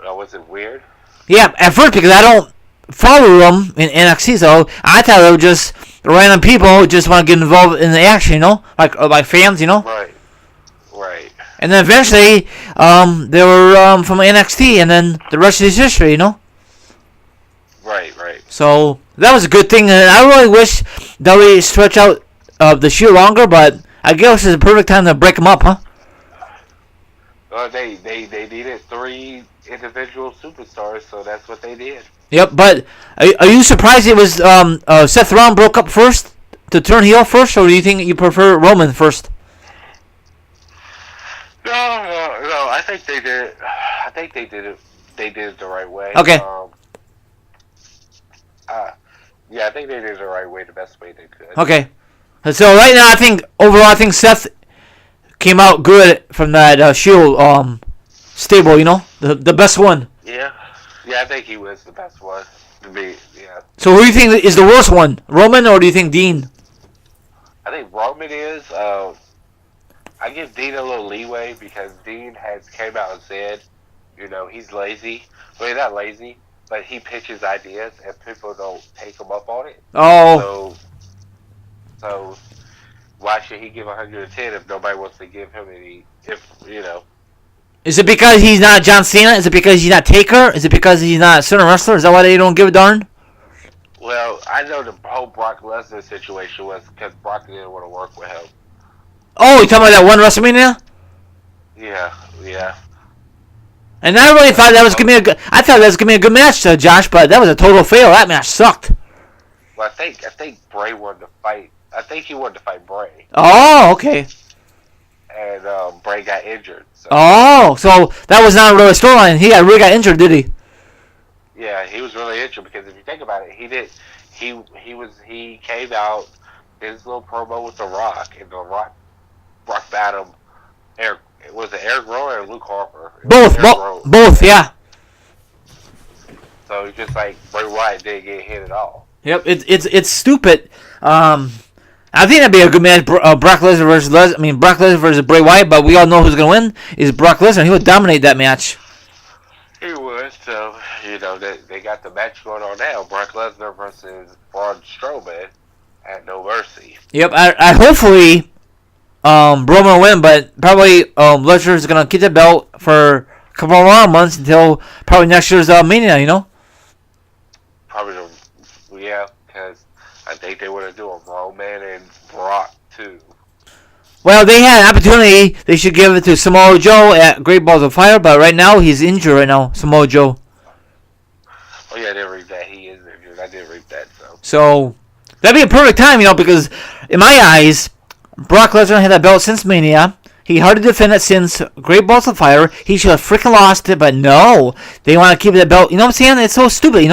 Was it weird? Yeah, at first because I don't follow them in NXT, so I thought they were just random people who just want to get involved in the action, you know, like fans, you know. Right. And then eventually, they were from NXT, and then the rest is history, you know. Right. So that was a good thing, and I really wish that we stretch out the Shield longer, but I guess it's a perfect time to break them up, huh? They needed 3 individual superstars, so that's what they did. Yep, but are you surprised it was Seth Rollins broke up first to turn heel first, or do you think you prefer Roman first? No. I think they did. I think they did it. They did it the right way. Okay. Yeah, I think they did it the right way, the best way they could. Okay. So right now, I think Seth came out good from that Shield stable. You know, the best one. Yeah, I think he was the best one to be. Yeah. So who do you think is the worst one, Roman, or do you think Dean? I think Roman is. I give Dean a little leeway because Dean has came out and said, he's lazy. Well, he's not lazy. but he pitches ideas and people don't take him up on it. Oh, So why should he give 110 if nobody wants to give him any? If is it because he's not John Cena? Is it because he's not Taker? Is it because he's not a certain wrestler? Is that why they don't give a darn? well, I know the whole Brock Lesnar situation was because Brock didn't want to work with him. Oh, you talking about that one WrestleMania? Yeah. And I really thought that was gonna be a good. I thought that was gonna be a good match, Josh. But that was a total fail. That match sucked. Well, I think Bray wanted to fight. I think he wanted to fight Bray, Oh, okay. and Bray got injured. So, Oh, so that was not really a storyline. He really got injured, did he? yeah, he was really injured because if you think about it, he came out his little promo with The Rock, and The Rock battled Eric. Was it Eric Rowan or Luke Harper? Both, yeah. So it's just like Bray Wyatt didn't get hit at all. Yep, it's stupid. I think that'd be a good match. Brock Lesnar versus Brock Lesnar versus Bray Wyatt, but we all know who's gonna win is Brock Lesnar. He would dominate that match. He would. So they got the match going on now: Brock Lesnar versus Braun Strowman at No Mercy. Yep, I hopefully Roman will win, but probably Lesnar is gonna keep the belt for a couple more months until probably next year's Mania. Probably, because I think they want to do a Roman and Brock too. Well, they had an opportunity. They should give it to Samoa Joe at Great Balls of Fire, but right now he's injured. Right now, Samoa Joe. Oh yeah, I didn't read that. He is injured. I didn't read that. So that'd be a perfect time, because in my eyes, Brock Lesnar had that belt since Mania. He hardly defended it since Great Balls of Fire. He should have freaking lost it, but no. They want to keep that belt. You know what I'm saying? It's so stupid,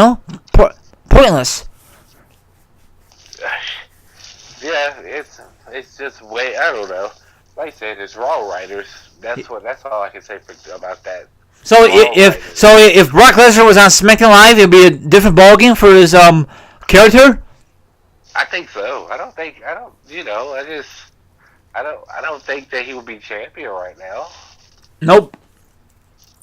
pointless. Yeah, it's just way. I don't know. Like I said, it's Raw writers. That's all I can say about that. So if Brock Lesnar was on SmackDown Live, it'd be a different ballgame for his character. I think so. I don't. I don't think that he would be champion right now. Nope.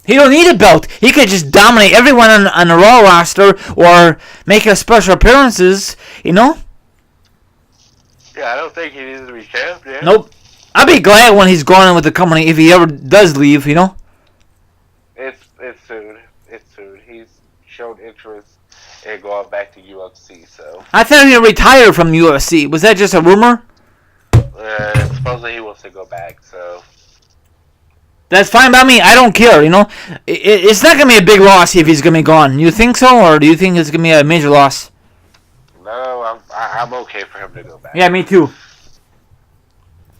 He don't need a belt. He could just dominate everyone on the Raw roster or make a special appearances. Yeah, I don't think he needs to be champion. Nope. I'd be glad when he's gone with the company if he ever does leave. It's soon. It's soon. He's shown interest in going back to UFC. So I thought he retired from UFC. Was that just a rumor? Supposedly he wants to go back. So That's fine by me. I don't care. It's not gonna be a big loss if he's gonna be gone. You think so, or do you think it's gonna be a major loss? no, I'm okay for him to go back. Yeah, me too.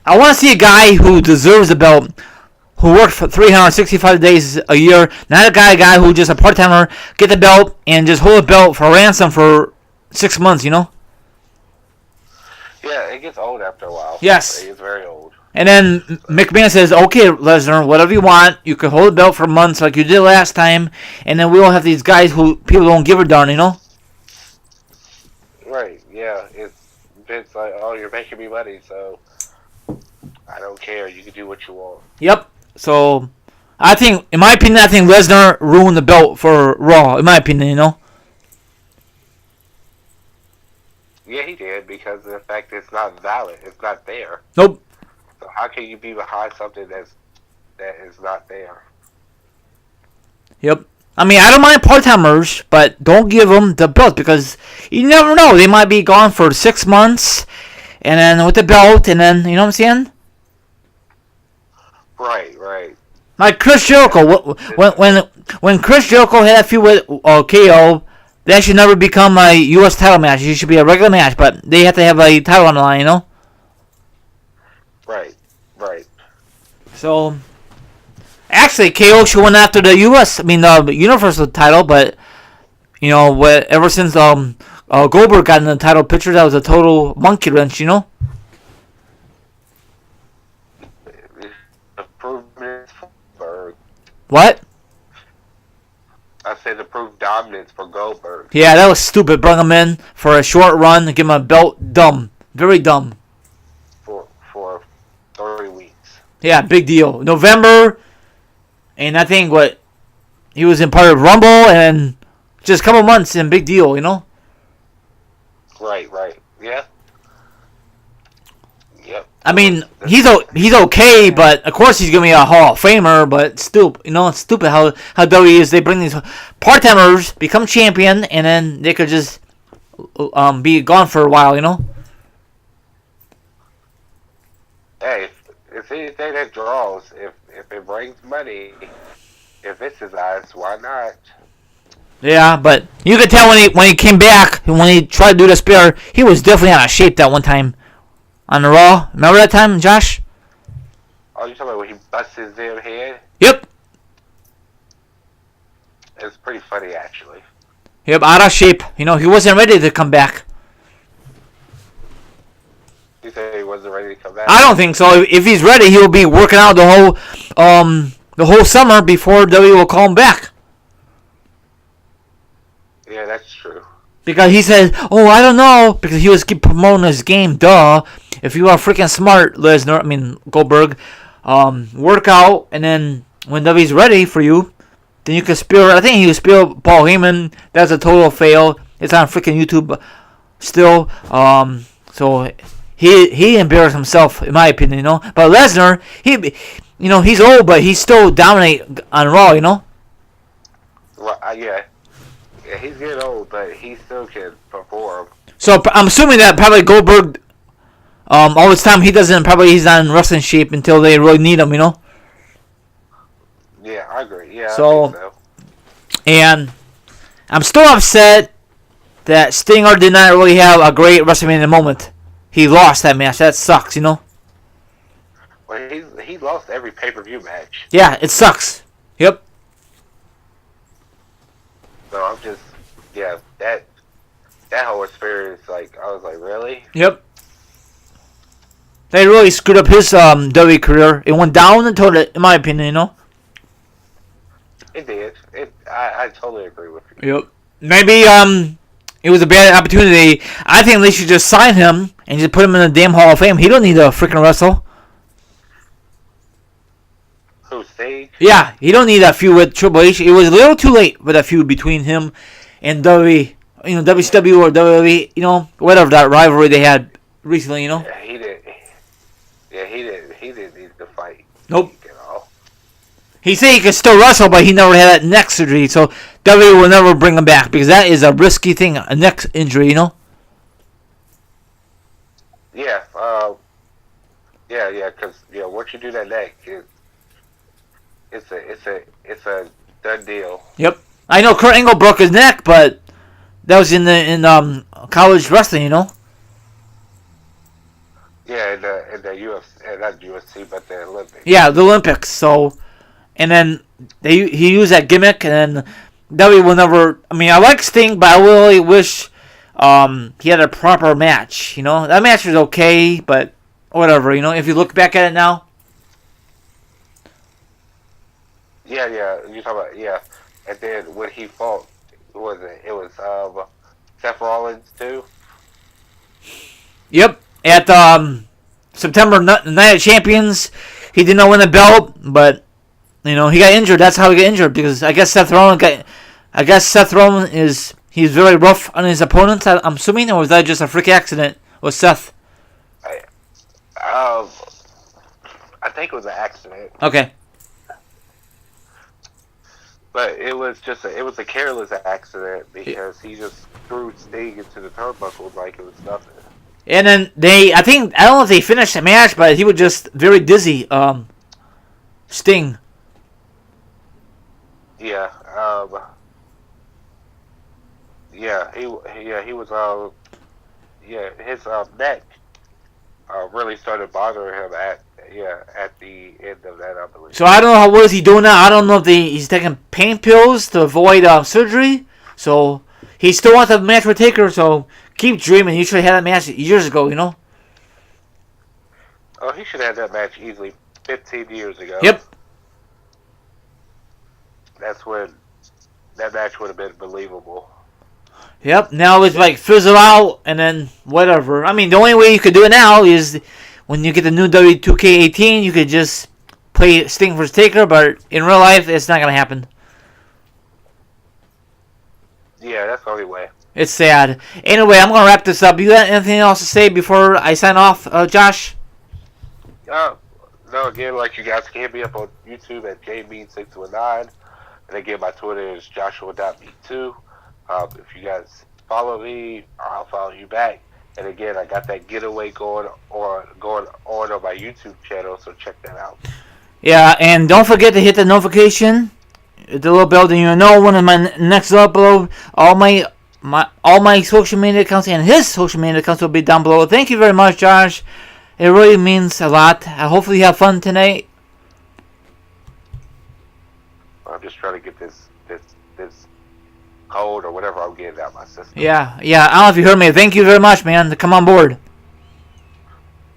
I want to see a guy who deserves the belt, who worked for 365 days a year, not a guy who just a part-timer, get the belt and just hold the belt for ransom for 6 months. Yeah, it gets old after a while. Yes. It gets very old. And then McMahon says, okay, Lesnar, whatever you want. You can hold the belt for months like you did last time. And then we will have these guys who people don't give a darn, Right, yeah. It's like, oh, you're making me money, so I don't care. You can do what you want. Yep. So, in my opinion, Lesnar ruined the belt for Raw. In my opinion, Yeah, he did, because of the fact it's not valid. It's not there. Nope. So how can you be behind something that is not there? Yep. I don't mind part-timers, but don't give them the belt because you never know. They might be gone for 6 months, and then with the belt, and then, you know what I'm saying? Right. Like Chris Jericho. When Chris Jericho had that feud with KO, that should never become a U.S. title match. It should be a regular match, but they have to have a title on the line, Right. So, actually, KO should win after the the Universal title, but, ever since Goldberg got in the title picture, that was a total monkey wrench, Improvements for Goldberg. What? I said to prove dominance for Goldberg. Yeah, that was stupid. Bring him in for a short run, give him a belt. Dumb. Very dumb. For 3 weeks. Yeah, big deal. November, and I think he was in part of Rumble, and Just a couple months and big deal, you know? Right. Yeah. Yep. I mean, he's okay, but of course he's gonna be a Hall of Famer. But still, you know, it's stupid how WWE is. They bring these part timers, become champion, and then they could just be gone for a while, you know. Hey, if anything that draws, if it brings money, if it's his eyes, why not? Yeah, but you could tell when he came back and when he tried to do the spear, he was definitely out of shape that one time on the Raw. Remember that time, Josh? Oh, you talking about when he busts his damn head? Yep. It's pretty funny, actually. Yep, out of shape. You know, he wasn't ready to come back. You said he wasn't ready to come back? I don't think so. If he's ready, he'll be working out the whole summer before WWE will call him back. Yeah, that's true. Because he said, "Oh, I don't know," because he was keep promoting his game. Duh. If you are freaking smart, Goldberg, work out, and then when WWE's ready for you, then you can spear. I think he was spear Paul Heyman. That's a total fail. It's on freaking YouTube still. So he embarrassed himself, in my opinion. You know, but Lesnar, he's old, but he still dominate on Raw. You know. Well, yeah. Yeah, he's getting old, but he still can perform. So I'm assuming that probably Goldberg, all this time he's not in wrestling shape until they really need him, you know. Yeah, I agree. Yeah, so, I think so. And I'm still upset that Stinger did not really have a great WrestleMania moment. He lost that match. That sucks, you know. Well, he lost every pay-per-view match. Yeah, it sucks. Yep. So I'm just, yeah, that whole experience, like, I was like, really? Yep. They really screwed up his WWE career. It went down the toilet, in my opinion, you know. It did. I totally agree with you. Yep. Maybe it was a bad opportunity. I think they should just sign him and just put him in the damn Hall of Fame. He don't need to freaking wrestle. Who, Stage? Yeah, he don't need that feud with Triple H. It was a little too late for that feud between him and WWE. You know, WCW or WWE. You know, whatever that rivalry they had recently. You know. Yeah, he did. Yeah, he didn't. He didn't need to fight. Nope. At all. He said he could still wrestle, but he never had that neck surgery. So WWE will never bring him back because that is a risky thing, a neck injury. You know. Yeah. Yeah. Because once you do that neck, it's a done deal. Yep. I know Kurt Angle broke his neck, but that was in college wrestling, you know. Yeah, in the UFC, not UFC, but the Olympics. Yeah, the Olympics. So, and then he used that gimmick, and then WWE will never. I mean, I like Sting, but I really wish he had a proper match. You know, that match was okay, but whatever. You know, if you look back at it now. Yeah, you talking about and then when he fought, it was Seth Rollins too. Yep, at September Night of Champions, he did not win the belt, but you know he got injured. That's how he got injured because I guess Seth Rollins he's very rough on his opponents. I'm assuming, or was that just a freak accident with Seth? I think it was an accident. Okay. But it was a careless accident because he just threw Sting into the turnbuckles like it was nothing. And then I don't know if they finished the match, but he was just very dizzy. Sting. Yeah. He was his neck really started bothering him at the end of that, I believe. So I don't know what is he doing now. I don't know if he's taking pain pills to avoid surgery. So he still wants a match with Taker. So keep dreaming. You should have had that match years ago. You know. Oh, he should have had that match easily 15 years ago. Yep. That's when that match would have been believable. Yep. Now it's like fizzle out and then whatever. I mean, the only way you could do it now is when you get the new W2K18, you could just play Sting vs. Taker, but in real life, it's not going to happen. Yeah, that's the only way. It's sad. Anyway, I'm gonna wrap this up. You got anything else to say before I sign off, Josh? Uh, no, again, like you guys can hit me up on YouTube at jmean619. And again, my Twitter is joshua.me2. If you guys follow me, I'll follow you back. And again, I got that giveaway going on my YouTube channel, so check that out. Yeah, and don't forget to hit the notification, the little bell, then you know when my next upload. All my social media accounts and his social media accounts will be down below. Thank you very much, Josh. It really means a lot. Hopefully you have fun tonight. I'm just trying to get this cold or whatever I'm getting out of my system. Yeah. I don't know if you heard me. Thank you very much, man, to come on board.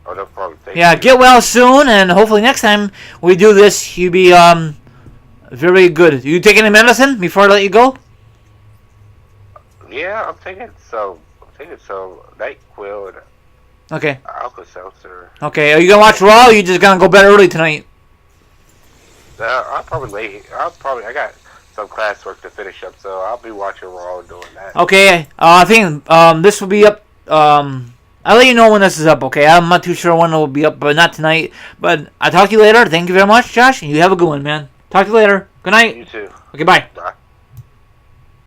Oh, no problem. Thank Yeah, you. get well soon, and hopefully next time we do this, you'll be very good. You take any medicine before I let you go? Yeah, I'm taking some NyQuil and Okay. Alka-Seltzer. Okay, are you gonna watch Raw, or are you just gonna go bed early tonight? I'll probably I got some classwork to finish up, so I'll be watching Raw and doing that. Okay, I think this will be up. I'll let you know when this is up. Okay, I'm not too sure when it will be up, but not tonight. But I'll talk to you later. Thank you very much, Josh. You have a good one, man. Talk to you later. Good night. You too. Okay, bye. Bye.